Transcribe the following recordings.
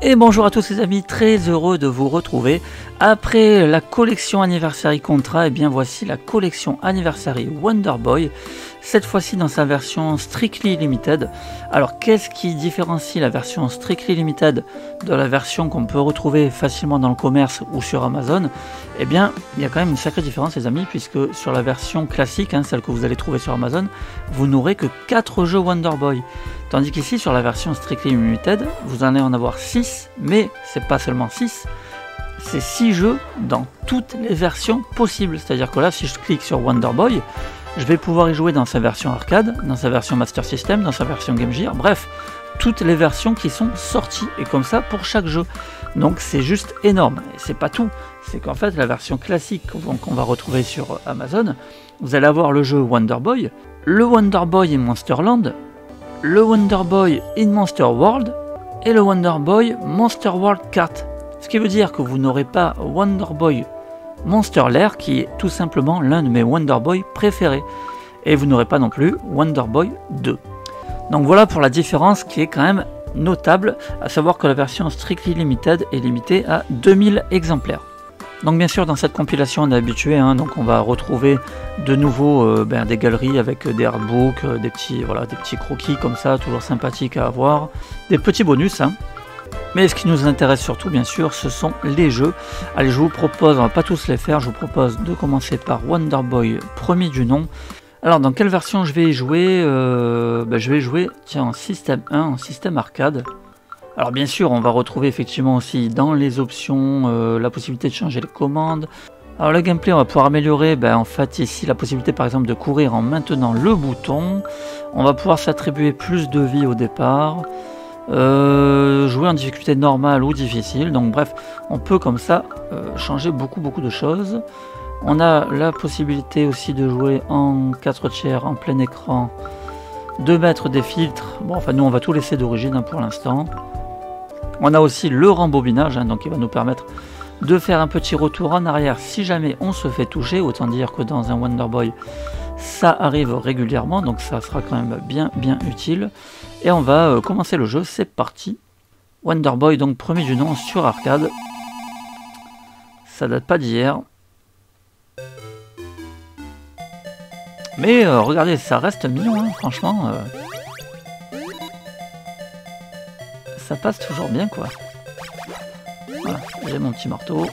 Et bonjour à tous les amis, très heureux de vous retrouver. Après la collection Anniversary Contra, et bien voici la collection Anniversary Wonder Boy, cette fois-ci dans sa version Strictly Limited. Alors qu'est-ce qui différencie la version Strictly Limited de la version qu'on peut retrouver facilement dans le commerce ou sur Amazon? Eh bien, il y a quand même une sacrée différence les amis, puisque sur la version classique, celle que vous allez trouver sur Amazon, vous n'aurez que 4 jeux Wonder Boy. Tandis qu'ici, sur la version Strictly Limited, vous allez en avoir 6, mais c'est pas seulement 6, c'est 6 jeux dans toutes les versions possibles. C'est-à-dire que là, si je clique sur Wonder Boy, je vais pouvoir y jouer dans sa version arcade, dans sa version Master System, dans sa version Game Gear, bref, toutes les versions qui sont sorties, et comme ça pour chaque jeu. Donc c'est juste énorme, et c'est pas tout, c'est qu'en fait la version classique qu'on va retrouver sur Amazon, vous allez avoir le jeu Wonder Boy, le Wonder Boy in Monsterland, le Wonder Boy in Monster World et le Wonder Boy Monster World Kart. Ce qui veut dire que vous n'aurez pas Wonder Boy Monster Lair qui est tout simplement l'un de mes Wonder Boy préférés. Et vous n'aurez pas non plus Wonder Boy 2. Donc voilà pour la différence qui est quand même notable, à savoir que la version Strictly Limited est limitée à 2000 exemplaires. Donc bien sûr dans cette compilation on est habitué, donc on va retrouver de nouveau des galeries avec des artbooks, des petits croquis comme ça, toujours sympathiques à avoir, des petits bonus. Mais ce qui nous intéresse surtout bien sûr ce sont les jeux. Allez, je vous propose, on va pas tous les faire, je vous propose de commencer par Wonder Boy premier du nom. Alors dans quelle version je vais y jouer? Je vais jouer en système 1, en système arcade. Alors bien sûr on va retrouver effectivement aussi dans les options la possibilité de changer les commandes. Alors le gameplay on va pouvoir améliorer en fait ici la possibilité par exemple de courir en maintenant le bouton. On va pouvoir s'attribuer plus de vie au départ. Jouer en difficulté normale ou difficile, donc bref on peut comme ça changer beaucoup de choses. On a la possibilité aussi de jouer en 4 tiers en plein écran, de mettre des filtres. Bon enfin nous on va tout laisser d'origine pour l'instant. On a aussi le rembobinage, donc il va nous permettre de faire un petit retour en arrière si jamais on se fait toucher. Autant dire que dans un Wonder Boy ça arrive régulièrement, donc ça sera quand même bien utile. Et on va commencer le jeu, c'est parti. Wonder Boy, donc premier du nom sur arcade. Ça date pas d'hier. Mais regardez, ça reste mignon, franchement. Ça passe toujours bien, quoi. Voilà, j'ai mon petit marteau.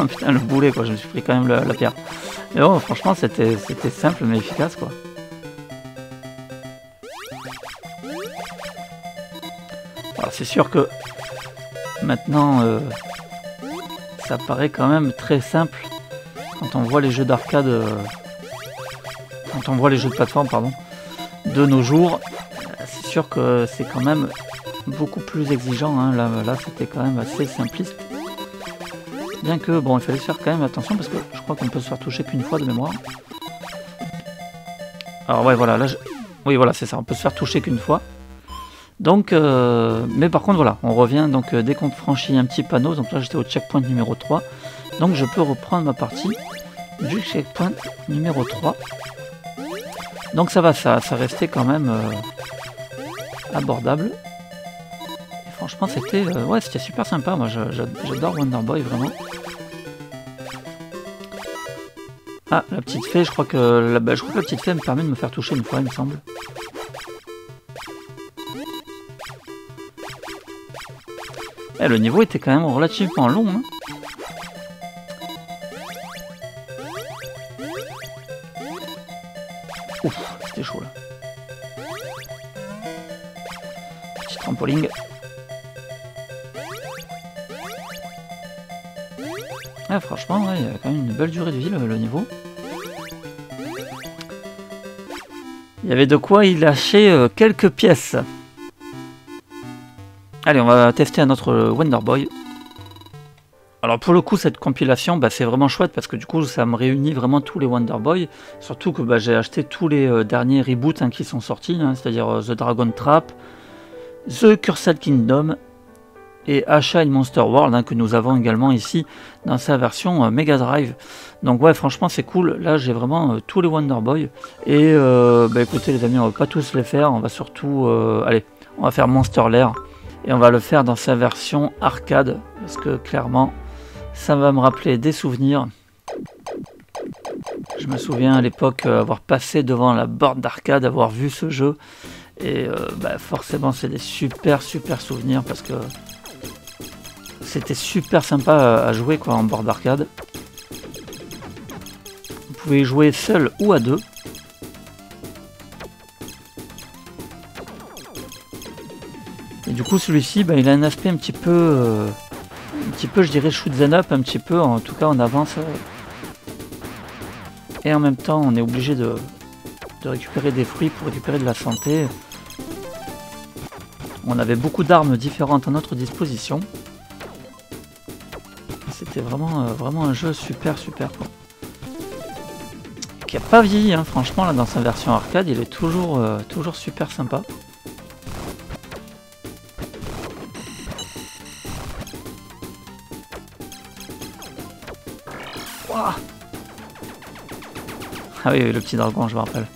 Oh putain, le boulet, quoi, je me suis pris quand même la pierre. Mais bon, franchement, c'était simple mais efficace, quoi. Alors c'est sûr que maintenant, ça paraît quand même très simple quand on voit les jeux d'arcade, quand on voit les jeux de plateforme, pardon, de nos jours. C'est sûr que c'est quand même beaucoup plus exigeant, là c'était quand même assez simpliste. Bien que, bon, il fallait faire quand même attention parce que je crois qu'on peut se faire toucher qu'une fois de mémoire. Alors ouais, voilà, là, oui, voilà, c'est ça, on peut se faire toucher qu'une fois. Donc, mais par contre, voilà, on revient, donc dès qu'on franchit un petit panneau, donc là j'étais au checkpoint numéro 3, donc je peux reprendre ma partie du checkpoint numéro 3. Donc ça va, ça restait quand même abordable. Franchement, c'était c'était super sympa. Moi, j'adore Wonder Boy, vraiment. Ah, la petite fée, je crois que la petite fée me permet de me faire toucher une fois, il me semble. Le niveau était quand même relativement long. Ouf, c'était chaud là. Petit trampoline. Ah, franchement, il y a quand même une belle durée de vie le niveau. Il y avait de quoi y lâcher quelques pièces. Allez, on va tester un autre Wonder Boy. Alors pour le coup, cette compilation, c'est vraiment chouette parce que du coup, ça me réunit vraiment tous les Wonder Boy. Surtout que j'ai acheté tous les derniers reboots qui sont sortis, c'est-à-dire The Dragon Trap, The Cursed Kingdom, et Asha in Monster World, hein, que nous avons également ici dans sa version Mega Drive. Donc ouais, franchement c'est cool. Là j'ai vraiment tous les Wonder Boy. Et bah, écoutez les amis, on va pas tous les faire. On va surtout... allez, on va faire Monster Lair. Et on va le faire dans sa version arcade. Parce que clairement, ça va me rappeler des souvenirs. Je me souviens à l'époque avoir passé devant la borne d'arcade, avoir vu ce jeu. Et bah, forcément c'est des super souvenirs parce que c'était super sympa à jouer quoi en borne d'arcade. Vous pouvez y jouer seul ou à deux. Et du coup celui-ci bah, il a un aspect un petit peu je dirais shoot 'em up, un petit peu, en tout cas on avance. Et en même temps on est obligé de récupérer des fruits pour récupérer de la santé. On avait beaucoup d'armes différentes à notre disposition. C'était vraiment un jeu super quoi. Qui a pas vieilli hein, franchement là dans sa version arcade il est toujours super sympa. Wow. Ah oui, le petit dragon, je me rappelle.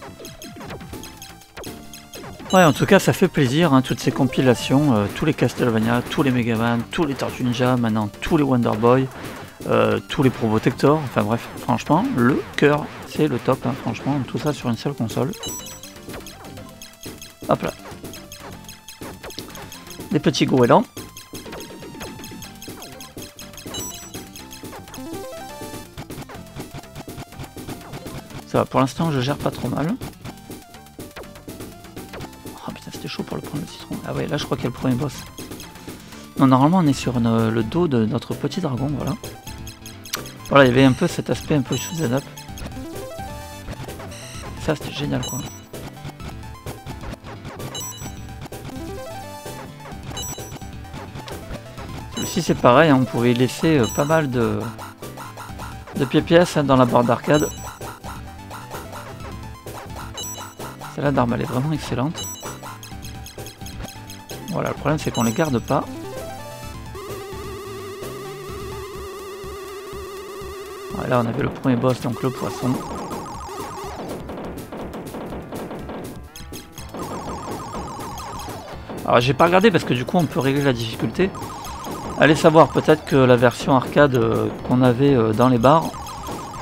Ouais, en tout cas, ça fait plaisir, hein, toutes ces compilations, tous les Castlevania, tous les Megaman, tous les Tortues Ninja, maintenant tous les Wonder Boy, tous les Probotector, enfin bref, franchement, le cœur, c'est le top, hein, franchement, tout ça sur une seule console. Hop là. Des petits goélands. Ça va, pour l'instant, je gère pas trop mal. Oh putain, c'était chaud pour le prendre le citron. Ah ouais, là, je crois qu'il y a le premier boss. Non, normalement, on est sur le dos de notre petit dragon, voilà. Voilà, il y avait un peu cet aspect un peu shoot 'em up. Ça, c'était génial, quoi. Celui-ci, c'est pareil, hein, on pouvait y laisser pas mal de pièces hein, dans la barre d'arcade. Celle-là d'arme, elle est vraiment excellente. Voilà, le problème, c'est qu'on les garde pas. Là on avait le premier boss, donc le poisson. Alors j'ai pas regardé parce que du coup on peut régler la difficulté. Allez savoir, peut-être que la version arcade qu'on avait dans les bars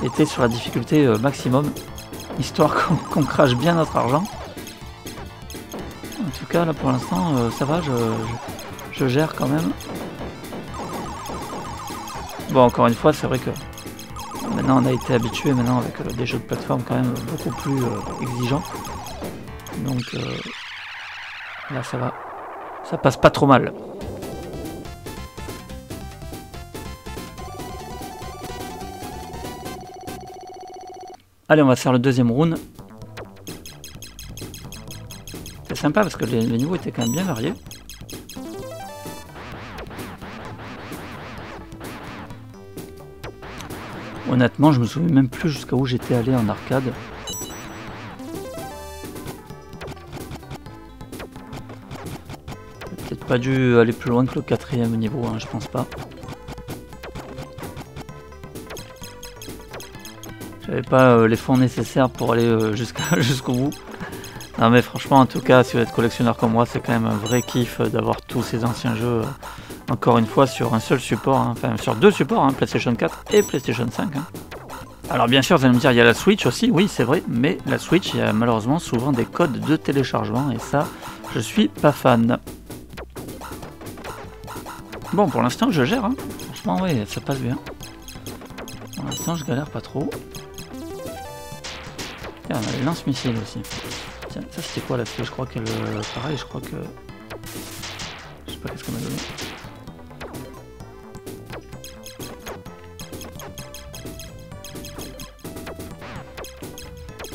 était sur la difficulté maximum, histoire qu'on crache bien notre argent. En tout cas là pour l'instant ça va, je gère quand même. Bon, encore une fois c'est vrai que maintenant on a été habitué maintenant avec des jeux de plateforme quand même beaucoup plus exigeants. Donc là ça va. Ça passe pas trop mal. Allez, on va faire le deuxième round. C'est sympa parce que les niveaux étaient quand même bien variés. Honnêtement, je me souviens même plus jusqu'à où j'étais allé en arcade. Peut-être pas dû aller plus loin que le 4e niveau, hein, je pense pas. J'avais pas les fonds nécessaires pour aller jusqu'au bout. Non mais franchement, en tout cas, si vous êtes collectionneur comme moi, c'est quand même un vrai kiff d'avoir tous ces anciens jeux, encore une fois, sur un seul support, hein, enfin sur deux supports, hein, PlayStation 4 et PlayStation 5. Hein. Alors bien sûr, vous allez me dire, il y a la Switch aussi, oui c'est vrai, mais la Switch, il y a malheureusement souvent des codes de téléchargement, et ça, je suis pas fan. Bon, pour l'instant, je gère, hein. Franchement, oui, ça passe bien. Pour l'instant, je galère pas trop. Tiens, on a les lance-missiles aussi. Tiens, ça c'était quoi là? Je crois qu'elle... pareil, je crois que... Je sais pas qu'est-ce qu'on m'a donné.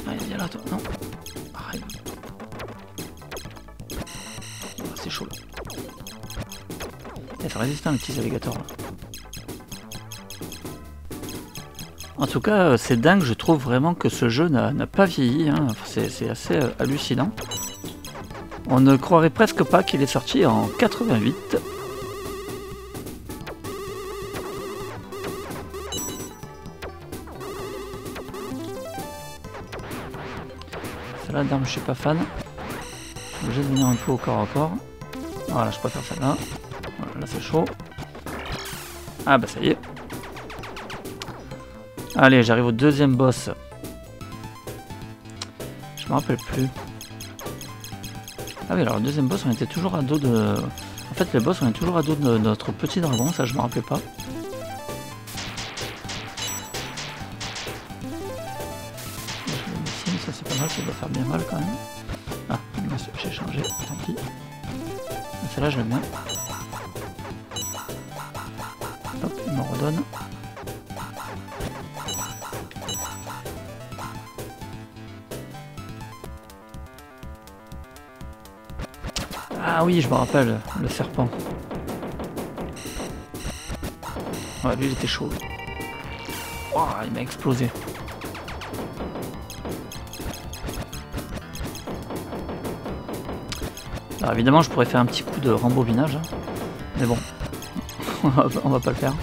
Allez, viens là toi. Non. Arrête. Oh, c'est chaud là. C'est résistant les petits alligators là. En tout cas, c'est dingue, je trouve vraiment que ce jeu n'a pas vieilli, hein. C'est assez hallucinant. On ne croirait presque pas qu'il est sorti en 88. celle-là d'arme je suis pas fan. Je suis obligé de venir un peu au corps à corps. Voilà, je préfère celle-là. Voilà, là c'est chaud. Ah bah ça y est. Allez, j'arrive au deuxième boss. Je me rappelle plus. Ah oui, alors le deuxième boss, on était toujours à dos de... En fait, le boss, on est toujours à dos de notre petit dragon, ça je me rappelais pas. Ça c'est pas mal, ça doit faire bien mal quand même. Ah, j'ai changé, tant pis. Celle-là, je l'aime bien. Hop, il me redonne. Ah oui, je me rappelle, le serpent. Ouais, lui il était chaud. Oh, il m'a explosé. Alors évidemment, je pourrais faire un petit coup de rembobinage. Hein. Mais bon, on va pas le faire.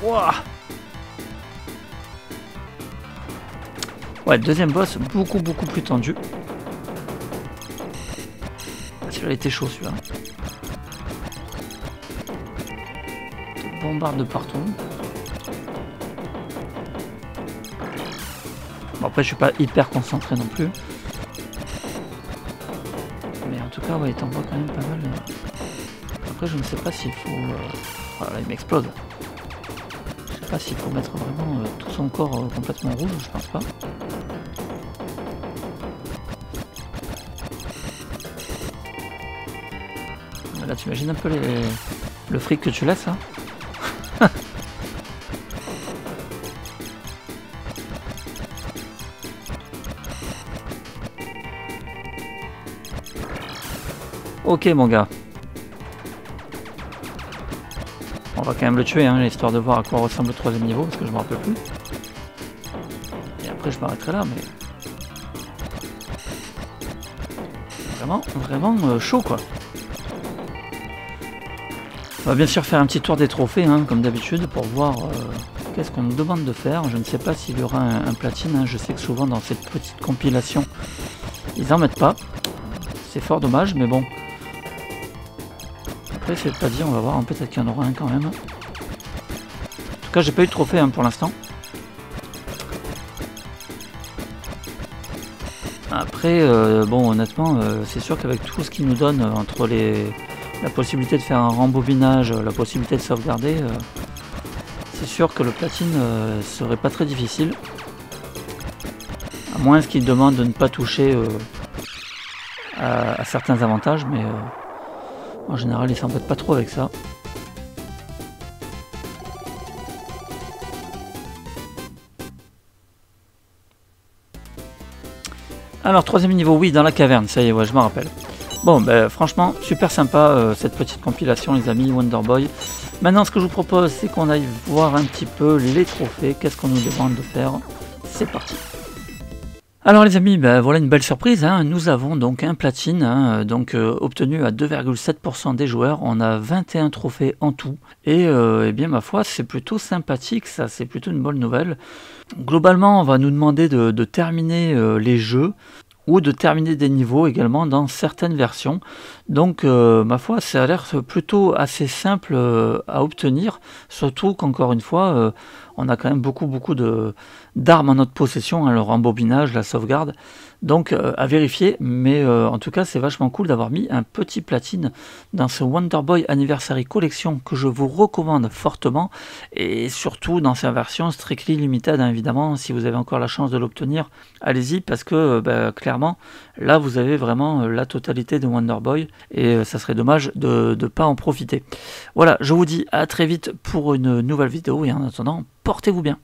Wouah! Ouais, deuxième boss, beaucoup plus tendu. Celui-là était chaud, celui-là. Bombarde de partout. Bon, après, je suis pas hyper concentré non plus. Mais en tout cas, ouais, il t'envoie quand même pas mal. Après, je ne sais pas s'il faut... Voilà, il m'explose. Je sais pas s'il faut mettre vraiment tout son corps complètement rouge, je pense pas. Là, tu imagines un peu le fric que tu laisses, hein. Ok, mon gars. On va quand même le tuer, hein, histoire de voir à quoi ressemble le troisième niveau, parce que je me rappelle plus. Et après, je m'arrêterai là, mais... Vraiment chaud, quoi. On va bien sûr faire un petit tour des trophées, hein, comme d'habitude, pour voir qu'est-ce qu'on nous demande de faire. Je ne sais pas s'il y aura un platine, hein. Je sais que souvent dans cette petite compilation, ils en mettent pas. C'est fort dommage, mais bon. Après, c'est pas dit, on va voir, hein, peut-être qu'il y en aura un quand même. En tout cas, j'ai pas eu de trophée hein, pour l'instant. Après, bon, honnêtement, c'est sûr qu'avec tout ce qu'ils nous donnent entre la possibilité de faire un rembobinage, la possibilité de sauvegarder, c'est sûr que le platine serait pas très difficile. À moins qu'ils demandent de ne pas toucher à certains avantages, mais en général ils s'embêtent pas trop avec ça. Alors troisième niveau, oui, dans la caverne, ça y est, ouais, je me rappelle. Bon, ben franchement, super sympa cette petite compilation les amis, Wonder Boy. Maintenant ce que je vous propose, c'est qu'on aille voir un petit peu les trophées, qu'est-ce qu'on nous demande de faire. C'est parti. Alors les amis, ben, voilà une belle surprise, hein. Nous avons donc un platine, hein, donc obtenu à 2,7% des joueurs, on a 21 trophées en tout, et eh bien ma foi c'est plutôt sympathique, ça c'est plutôt une bonne nouvelle. Globalement on va nous demander de terminer les jeux, ou de terminer des niveaux également dans certaines versions, donc ma foi ça a l'air plutôt assez simple à obtenir, surtout qu'encore une fois on a quand même beaucoup d'armes en notre possession, hein, le rembobinage, la sauvegarde, donc à vérifier, mais en tout cas c'est vachement cool d'avoir mis un petit platine dans ce Wonder Boy Anniversary Collection que je vous recommande fortement, et surtout dans sa version Strictly Limited, hein, évidemment, si vous avez encore la chance de l'obtenir, allez-y, parce que clairement, là vous avez vraiment la totalité de Wonder Boy, et ça serait dommage de ne pas en profiter. Voilà, je vous dis à très vite pour une nouvelle vidéo, et en attendant, portez-vous bien.